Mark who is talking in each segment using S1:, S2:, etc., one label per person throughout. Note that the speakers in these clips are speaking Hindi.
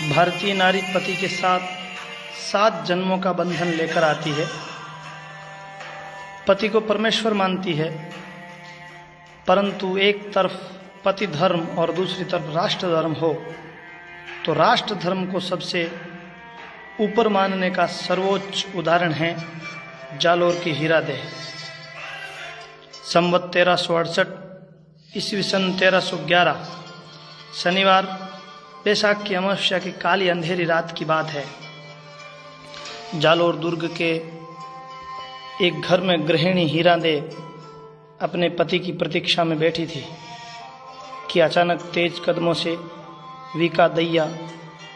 S1: भारतीय नारी पति के साथ 7 जन्मों का बंधन लेकर आती है। पति को परमेश्वर मानती है, परंतु एक तरफ पति धर्म और दूसरी तरफ राष्ट्र धर्म हो तो राष्ट्र धर्म को सबसे ऊपर मानने का सर्वोच्च उदाहरण है जालोर की हीरादेह। संवत 1368 ईस्वी सन 1311 शनिवार बैसाख की अमावस्या की काली अंधेरी रात की बात है। जालोर दुर्ग के एक घर में गृहिणी हीरादेह अपने पति की प्रतीक्षा में बैठी थी कि अचानक तेज कदमों से वीका दैया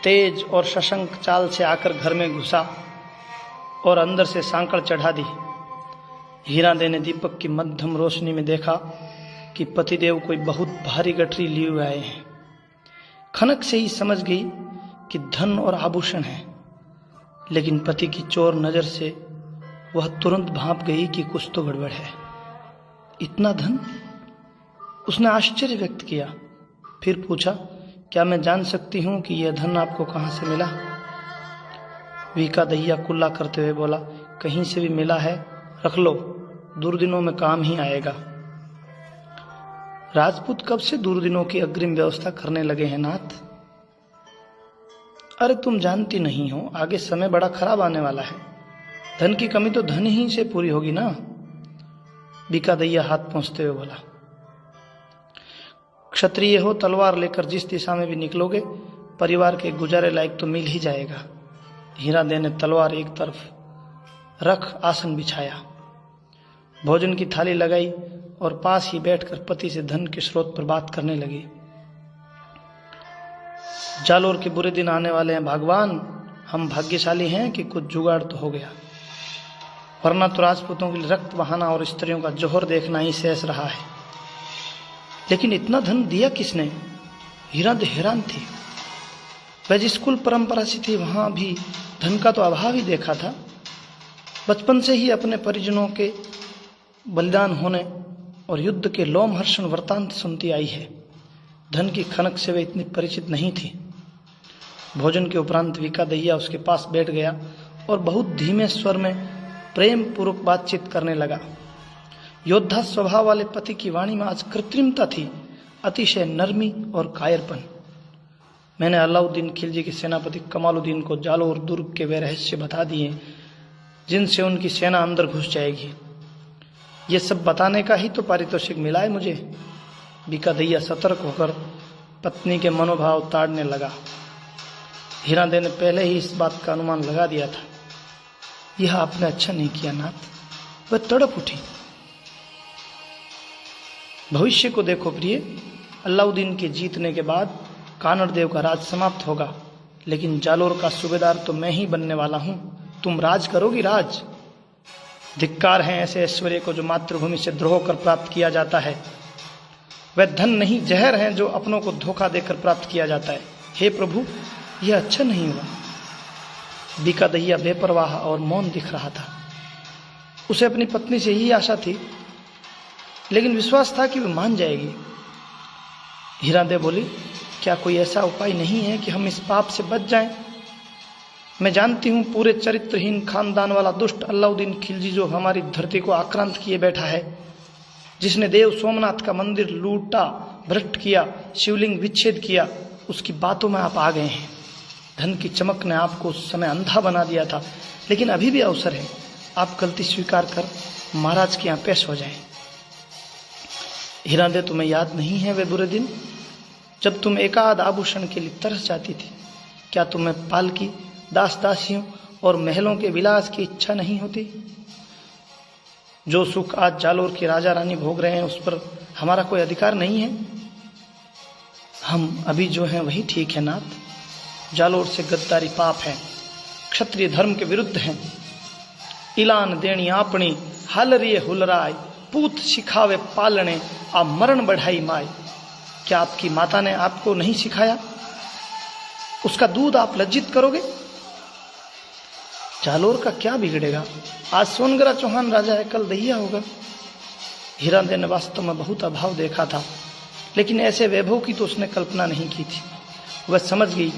S1: तेज और सशंक चाल से आकर घर में घुसा और अंदर से सांकड़ चढ़ा दी। हीरादेह ने दीपक की मध्यम रोशनी में देखा कि पतिदेव कोई बहुत भारी गठरी लिए हुए आए हैं। खनक से ही समझ गई कि धन और आभूषण है, लेकिन पति की चोर नजर से वह तुरंत भांप गई कि कुछ तो गड़बड़ है। इतना धन? उसने आश्चर्य व्यक्त किया। फिर पूछा, क्या मैं जान सकती हूं कि यह धन आपको कहां से मिला? वीका दैया कुल्ला करते हुए बोला, कहीं से भी मिला है, रख लो, दुर्दिनों में काम ही आएगा। राजपूत कब से दुर्दिनों की अग्रिम व्यवस्था करने लगे हैं नाथ? अरे तुम जानती नहीं हो, आगे समय बड़ा खराब आने वाला है। धन की कमी तो धन ही से पूरी होगी ना। वीका दैया हाथ पहुंचते हुए बोला, क्षत्रिय हो, तलवार लेकर जिस दिशा में भी निकलोगे परिवार के गुजारे लायक तो मिल ही जाएगा। हीरादेह ने तलवार एक तरफ रख आसन बिछाया, भोजन की थाली लगाई और पास ही बैठकर पति से धन के स्रोत पर बात करने लगी। जालोर के बुरे दिन आने वाले हैं भगवान, हम भाग्यशाली हैं कि कुछ जुगाड़ तो हो गया, वरना तो राजपूतों के लिए रक्त बहाना और स्त्रियों का जोहर देखना ही शेष रहा है। लेकिन इतना धन दिया किसने? हीरादेह हैरान थी। वह जिस कुल परंपरा से थी वहां भी धन का तो अभाव ही देखा था। बचपन से ही अपने परिजनों के बलिदान होने और युद्ध के लोमहर्षण वृत्तांत सुनती आई है। धन की खनक से वे इतनी परिचित नहीं थी। भोजन के उपरांत वीका दैया उसके पास बैठ गया और बहुत धीमे स्वर में प्रेम पूर्वक बातचीत करने लगा। योद्धा स्वभाव वाले पति की वाणी में आज कृत्रिमता थी, अतिशय नरमी और कायरपन। मैंने अलाउद्दीन खिलजी के सेनापति कमालुद्दीन को जालोर दुर्ग के वे रहस्य बता दिए जिनसे उनकी सेना अंदर घुस जाएगी। ये सब बताने का ही तो पारितोषिक मिला है मुझे। वीका दैया सतर्क होकर पत्नी के मनोभाव ताड़ने लगा। हीरादेह ने पहले ही इस बात का अनुमान लगा दिया था। यह आपने अच्छा नहीं किया नाथ। वह तड़प उठी। भविष्य को देखो प्रिय, अलाउद्दीन के जीतने के बाद कानड़ देव का राज समाप्त होगा, लेकिन जालोर का सूबेदार तो मैं ही बनने वाला हूं। तुम राज करोगी राज। धिक्कार है ऐसे ऐश्वर्य को जो मातृभूमि से द्रोह कर प्राप्त किया जाता है। वह धन नहीं, जहर है जो अपनों को धोखा देकर प्राप्त किया जाता है। हे प्रभु, यह अच्छा नहीं हुआ। वीका दैया बेपरवाह और मौन दिख रहा था। उसे अपनी पत्नी से ही आशा थी, लेकिन विश्वास था कि वह मान जाएगी। हीरादेह बोली, क्या कोई ऐसा उपाय नहीं है कि हम इस पाप से बच जाएं? मैं जानती हूं पूरे चरित्रहीन खानदान वाला दुष्ट अलाउद्दीन खिलजी जो हमारी धरती को आक्रांत किए बैठा है, जिसने देव सोमनाथ का मंदिर लूटा, भ्रष्ट किया, शिवलिंग विच्छेद किया, उसकी बातों में आप आ गए हैं। धन की चमक ने आपको उस समय अंधा बना दिया था, लेकिन अभी भी अवसर है। आप गलती स्वीकार कर महाराज के यहाँ पेश हो जाएं। हीरादेह, तुम्हें याद नहीं है वे बुरे दिन जब तुम एकाध आभूषण के लिए तरस जाती थी? क्या तुम्हें पालकी, दास दासियों और महलों के विलास की इच्छा नहीं होती? जो सुख आज जालोर के राजा रानी भोग रहे हैं उस पर हमारा कोई अधिकार नहीं है। हम अभी जो हैं वही ठीक है नाथ। जालोर से गद्दारी पाप है, क्षत्रिय धर्म के विरुद्ध है। इलान देणी आपनी हालरिये हुलराय, पूत सिखावे पालने आ मरण बढ़ाई माय। क्या आपकी माता ने आपको नहीं सिखाया? उसका दूध आप लज्जित करोगे? जालोर का क्या बिगड़ेगा? आज सोनगरा चौहान राजा है, कल दैया होगा। हीरादेह ने वास्तव में बहुत अभाव देखा था, लेकिन ऐसे वैभव की तो उसने कल्पना नहीं की थी। वह समझ गई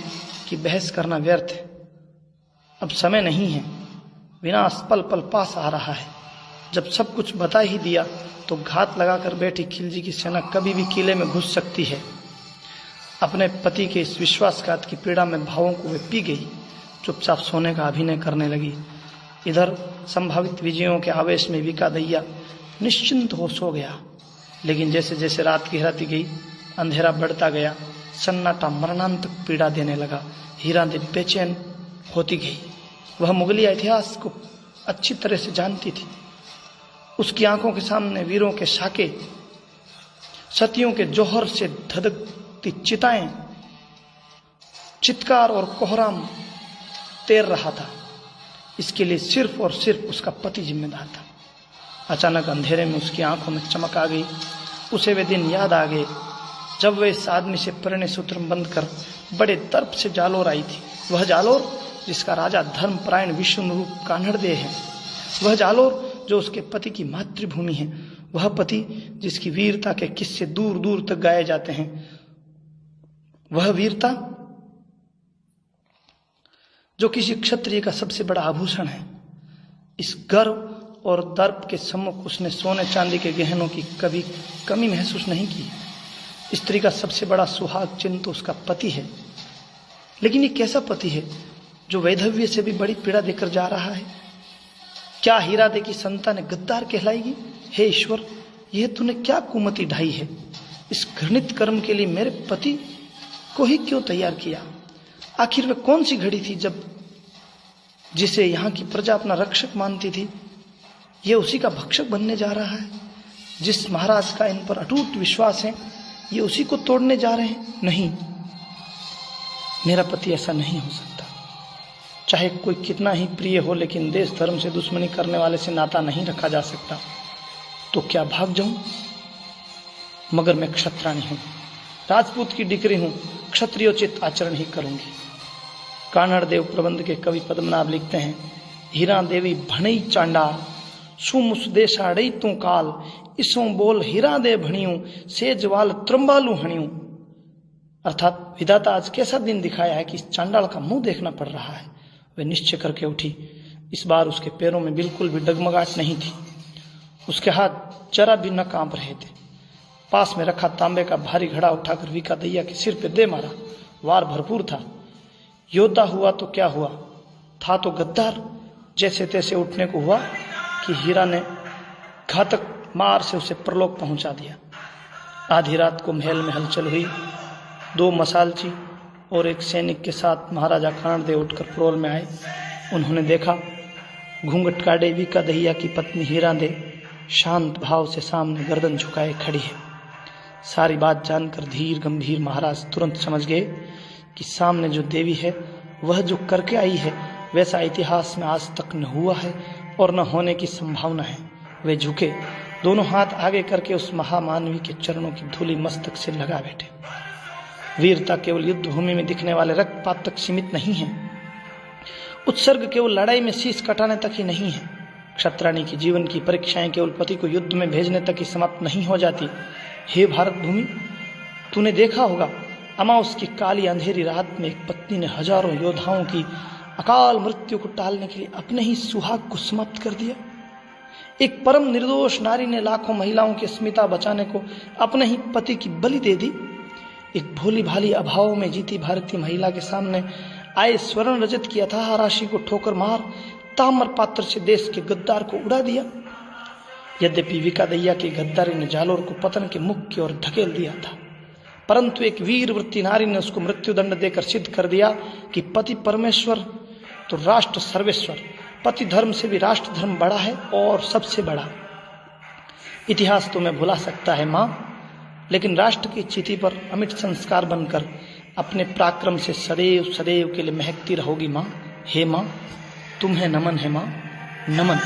S1: कि बहस करना व्यर्थ है, अब समय नहीं है, विनाश पल पल पास आ रहा है। जब सब कुछ बता ही दिया तो घात लगाकर बैठी खिलजी की सेना कभी भी किले में घुस सकती है। अपने पति के इस विश्वासघात की पीड़ा में भावों को वे पी गई, चुपचाप सोने का अभिनय करने लगी। इधर संभावित विजयों के आवेश में विकादैया निश्चिंत हो सो गया, लेकिन जैसे जैसे रात गहराती गई अंधेरा बढ़ता गया, सन्नाटा मरणांतक पीड़ा देने लगा। हीरादेवी बेचैन होती गई। वह मुगलिया इतिहास को अच्छी तरह से जानती थी। उसकी आंखों के सामने वीरों के साके, सतियों के जौहर से धधकती चिताएं, चित्कार और कोहराम तैर रहा था। इसके लिए सिर्फ और सिर्फ उसका पति जिम्मेदार था। अचानक अंधेरे में उसकी आंखों में चमक आ गई। उसे वे दिन याद आ गए जब वह इस आदमी से परिणय सूत्र बंद कर बड़े दर्प से जालोर आई थी। वह जालोर जिसका राजा धर्मपरायण विष्णु रूप कान्हड़देव है, वह जालोर जो उसके पति की मातृभूमि है, वह पति जिसकी वीरता के किस्से दूर दूर तक गाए जाते हैं, वह वीरता जो किसी क्षत्रिय का सबसे बड़ा आभूषण है। इस गर्व और दर्प के सम्मुख उसने सोने चांदी के गहनों की कभी कमी महसूस नहीं की। स्त्री का सबसे बड़ा सुहाग चिन्ह तो उसका पति है, लेकिन ये कैसा पति है जो वैधव्य से भी बड़ी पीड़ा देकर जा रहा है? क्या हीरादे की संतान गद्दार कहलाएगी? हे ईश्वर, यह तूने क्या कुमति ढाई है? इस घृणित कर्म के लिए मेरे पति को ही क्यों तैयार किया? आखिर वह कौन सी घड़ी थी जब जिसे यहाँ की प्रजा अपना रक्षक मानती थी, यह उसी का भक्षक बनने जा रहा है। जिस महाराज का इन पर अटूट विश्वास है, ये उसी को तोड़ने जा रहे हैं। नहीं, मेरा पति ऐसा नहीं हो सकता। चाहे कोई कितना ही प्रिय हो, लेकिन देश धर्म से दुश्मनी करने वाले से नाता नहीं रखा जा सकता। तो क्या भाग जाऊं? मगर मैं क्षत्राणी हूं, राजपूत की डिक्री हूं, क्षत्रियोचित आचरण ही करूंगी। कान्हड़देव प्रबंध के कवि पद्मनाभ लिखते हैं, हीरा देवी भणई चांडा सुमुस देशाड़ई तू काल, इसों बोल हीरा दे भणियों सेजवाल त्रंबालू हणियों। अर्थात विधाता आज कैसा दिन दिखाया है कि इस चांडाल का मुंह देखना पड़ रहा है। वह निश्चय करके उठी। इस बार उसके पैरों में बिल्कुल भी डगमगाहट नहीं थी। उसके हाथ जरा भी न कांप रहे थे। पास में रखा तांबे का भारी घड़ा उठाकर विकादैया के सिर पे दे मारा। वार भरपूर था। योद्धा हुआ तो क्या हुआ, था तो गद्दार। जैसे तैसे उठने को हुआ कि हीरा ने घातक मार से उसे परलोक पहुंचा दिया। आधी रात को महल में हलचल हुई। 2 मसालची और एक सैनिक के साथ महाराजा कान्हड़देव उठकर प्रोल में आए। उन्होंने देखा घूंघट काटे विकादैया की पत्नी हीरादे शांत भाव से सामने गर्दन झुकाए खड़ी है। सारी बात जानकर धीर गंभीर महाराज तुरंत समझ गए कि सामने जो देवी है वह जो करके आई है वैसा इतिहास में आज तक न हुआ है और न होने की संभावना है। वे झुके, दोनों हाथ आगे करके उस महामानवी के चरणों की धूली मस्तक से लगा बैठे। वीरता केवल युद्ध भूमि में दिखने वाले रक्तपात तक सीमित नहीं है। उत्सर्ग केवल लड़ाई में शीश कटाने तक ही नहीं है। क्षत्राणी की जीवन की परीक्षाएं केवल पति को युद्ध में भेजने तक ही समाप्त नहीं हो जाती। हे भारत भूमि, तूने देखा होगा अमावस की काली अंधेरी रात में एक पत्नी ने हजारों योद्धाओं की अकाल मृत्यु को टालने के लिए अपने ही सुहाग को समाप्त कर दिया। एक परम निर्दोष नारी ने लाखों महिलाओं की अस्मिता बचाने को अपने ही पति की बलि दे दी। एक भोली भाली अभाव में जीती भारतीय महिला के सामने आए स्वर्ण रजत की अथाह राशि को ठोकर मार ताम्र पात्र से देश के गद्दार को उड़ा दिया। यद्यपि विकादैया की गद्दारी ने जालोर को पतन के मुख की ओर धकेल दिया था, परंतु एक वीरवृत्ति नारी ने उसको मृत्युदंड देकर सिद्ध कर दिया कि पति परमेश्वर तो राष्ट्र सर्वेश्वर। पति धर्म से भी राष्ट्र धर्म बड़ा है और सबसे बड़ा। इतिहास तुम्हें भुला सकता है माँ, लेकिन राष्ट्र की चिति पर अमिट संस्कार बनकर अपने पराक्रम से सदैव सदैव के लिए महकती रहोगी माँ। हे माँ, तुम्हें नमन है माँ, नमन।